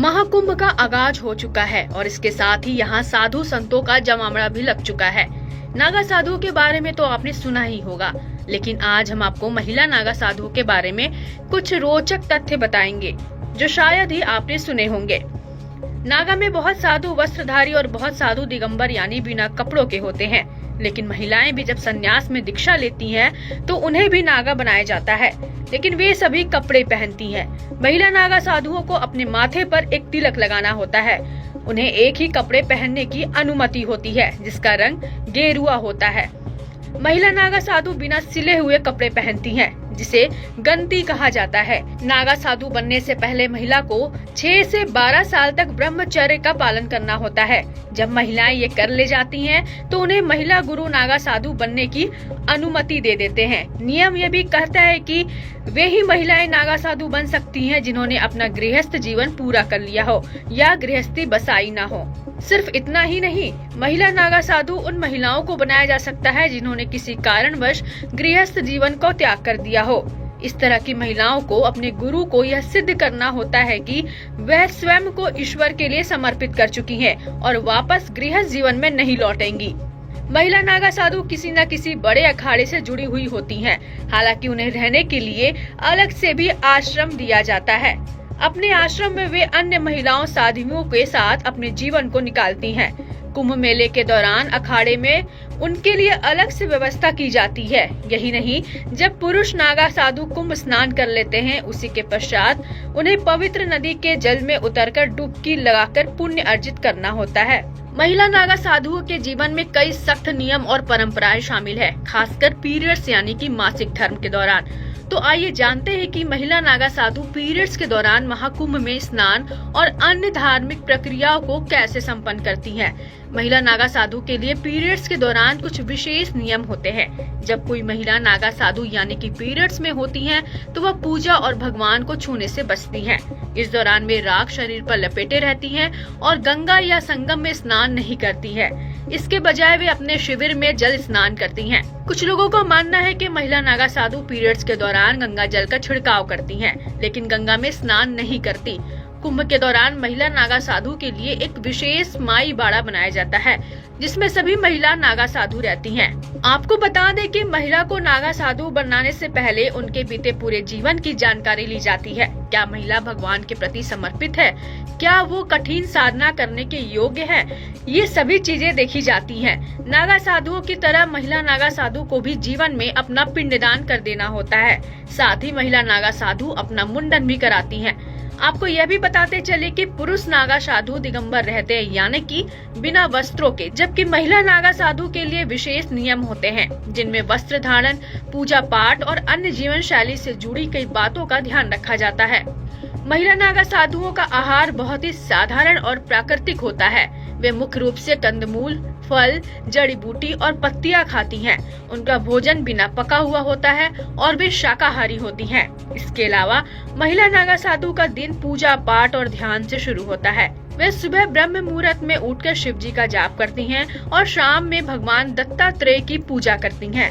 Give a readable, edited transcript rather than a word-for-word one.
महाकुंभ का आगाज हो चुका है और इसके साथ ही यहाँ साधु संतों का जमावड़ा भी लग चुका है। नागा साधुओं के बारे में तो आपने सुना ही होगा, लेकिन आज हम आपको महिला नागा साधुओं के बारे में कुछ रोचक तथ्य बताएंगे जो शायद ही आपने सुने होंगे। नागा में बहुत साधु वस्त्रधारी और बहुत साधु दिगंबर यानी बिना कपड़ों के होते हैं, लेकिन महिलाएं भी जब संन्यास में दीक्षा लेती हैं तो उन्हें भी नागा बनाया जाता है, लेकिन वे सभी कपड़े पहनती हैं। महिला नागा साधुओं को अपने माथे पर एक तिलक लगाना होता है। उन्हें एक ही कपड़े पहनने की अनुमति होती है जिसका रंग गेरुआ होता है। महिला नागा साधु बिना सिले हुए कपड़े पहनती हैं, जिसे गंती कहा जाता है। नागा साधु बनने से पहले महिला को 6 से 12 साल तक ब्रह्मचर्य का पालन करना होता है। जब महिलाएं ये कर ले जाती हैं, तो उन्हें महिला गुरु नागा साधु बनने की अनुमति दे देते हैं। नियम ये भी कहता है कि वे ही महिलाएं नागा साधु बन सकती हैं जिन्होंने अपना गृहस्थ जीवन पूरा कर लिया हो या गृहस्थी बसाई ना हो। सिर्फ इतना ही नहीं, महिला नागा साधु उन महिलाओं को बनाया जा सकता है जिन्होंने किसी कारणवश गृहस्थ जीवन को त्याग कर दिया हो। इस तरह की महिलाओं को अपने गुरु को यह सिद्ध करना होता है कि वह स्वयं को ईश्वर के लिए समर्पित कर चुकी हैं और वापस गृहस्थ जीवन में नहीं लौटेंगी। महिला नागा साधु किसी न किसी बड़े अखाड़े से जुड़ी हुई होती हैं। हालांकि उन्हें रहने के लिए अलग से भी आश्रम दिया जाता है। अपने आश्रम में वे अन्य महिलाओं साधुओं के साथ अपने जीवन को निकालती हैं। कुंभ मेले के दौरान अखाड़े में उनके लिए अलग से व्यवस्था की जाती है। यही नहीं, जब पुरुष नागा साधु कुंभ स्नान कर लेते हैं, उसी के पश्चात उन्हें पवित्र नदी के जल में उतरकर डुबकी लगाकर पुण्य अर्जित करना होता है। महिला नागा साधुओं के जीवन में कई सख्त नियम और परंपराएं शामिल है, खासकर पीरियड्स यानी कि मासिक धर्म के दौरान। तो आइए जानते हैं कि महिला नागा साधु पीरियड्स के दौरान महाकुंभ में स्नान और अन्य धार्मिक प्रक्रियाओं को कैसे संपन्न करती हैं। महिला नागा साधु के लिए पीरियड्स के दौरान कुछ विशेष नियम होते हैं। जब कोई महिला नागा साधु यानी कि पीरियड्स में होती हैं, तो वह पूजा और भगवान को छूने से बचती हैं। इस दौरान वे राख शरीर पर लपेटे रहती हैं और गंगा या संगम में स्नान नहीं करती है। इसके बजाय वे अपने शिविर में जल स्नान करती हैं। कुछ लोगों का मानना है कि महिला नागा साधु पीरियड्स के दौरान गंगा जल का छिड़काव करती हैं, लेकिन गंगा में स्नान नहीं करती। कुंभ के दौरान महिला नागा साधु के लिए एक विशेष माई बाड़ा बनाया जाता है, जिसमें सभी महिला नागा साधु रहती हैं। आपको बता दें कि महिला को नागा साधु बनाने से पहले उनके बीते पूरे जीवन की जानकारी ली जाती है। क्या महिला भगवान के प्रति समर्पित है? क्या वो कठिन साधना करने के योग्य है? ये सभी चीजें देखी जाती हैं। नागा साधुओं की तरह महिला नागा साधु को भी जीवन में अपना पिंडदान कर देना होता है। साथ ही महिला नागा साधु अपना मुंडन भी कराती हैं। आपको यह भी बताते चले कि पुरुष नागा साधु दिगंबर रहते हैं, यानी कि बिना वस्त्रों के, जबकि महिला नागा साधु के लिए विशेष नियम होते हैं, जिनमें वस्त्र धारण, पूजा पाठ और अन्य जीवन शैली से जुड़ी कई बातों का ध्यान रखा जाता है। महिला नागा साधुओं का आहार बहुत ही साधारण और प्राकृतिक होता है। वे मुख्य रूप से कंदमूल, फल, जड़ी बूटी और पत्तियां खाती हैं। उनका भोजन बिना पका हुआ होता है और वे शाकाहारी होती हैं। इसके अलावा महिला नागा साधु का दिन पूजा पाठ और ध्यान से शुरू होता है। वे सुबह ब्रह्म मुहूर्त में उठकर शिव जी का जाप करती हैं और शाम में भगवान दत्तात्रेय की पूजा करती हैं।